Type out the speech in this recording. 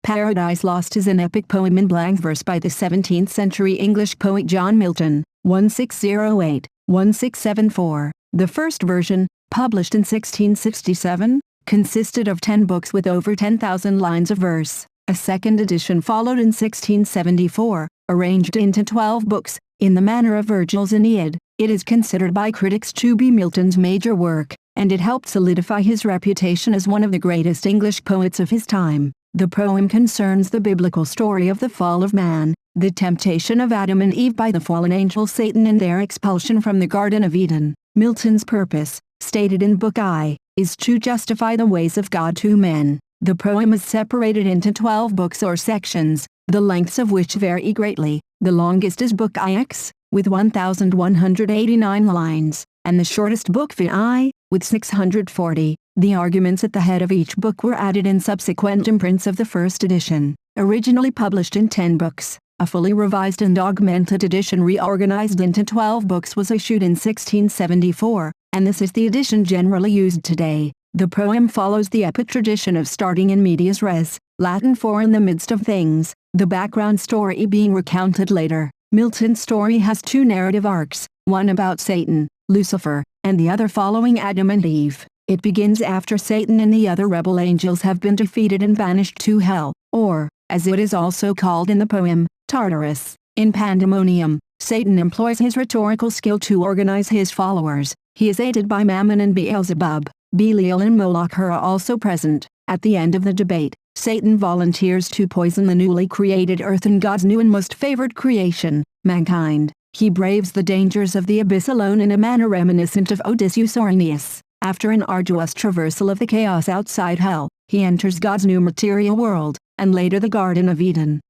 Paradise Lost is an epic poem in blank verse by the 17th century English poet John Milton, 1608-1674. The first version, published in 1667, consisted of 10 books with over 10,000 lines of verse. A second edition followed in 1674, arranged into 12 books, in the manner of Virgil's Aeneid. It is considered by critics to be Milton's major work, and it helped solidify his reputation as one of the greatest English poets of his time. The poem concerns the biblical story of the fall of man, the temptation of Adam and Eve by the fallen angel Satan and their expulsion from the Garden of Eden. Milton's purpose, stated in Book I, is to justify the ways of God to men. The poem is separated into 12 books or sections, the lengths of which vary greatly. The longest is Book IX, with 1,189 lines, and the shortest Book VI, with 640. The arguments at the head of each book were added in subsequent imprints of the first edition. Originally published in 10 books, a fully revised and augmented edition reorganized into 12 books was issued in 1674, and this is the edition generally used today. The poem follows the epic tradition of starting in medias res, Latin for in the midst of things, the background story being recounted later. Milton's story has two narrative arcs, one about Satan, Lucifer, and the other following Adam and Eve. It begins after Satan and the other rebel angels have been defeated and banished to hell, or, as it is also called in the poem, Tartarus. In Pandemonium, Satan employs his rhetorical skill to organize his followers. He is aided by Mammon and Beelzebub. Belial and Moloch are also present. At the end of the debate, Satan volunteers to poison the newly created earth and God's new and most favored creation, mankind. He braves the dangers of the abyss alone in a manner reminiscent of Odysseus or Aeneas. After an arduous traversal of the chaos outside hell, he enters God's new material world, and later the Garden of Eden.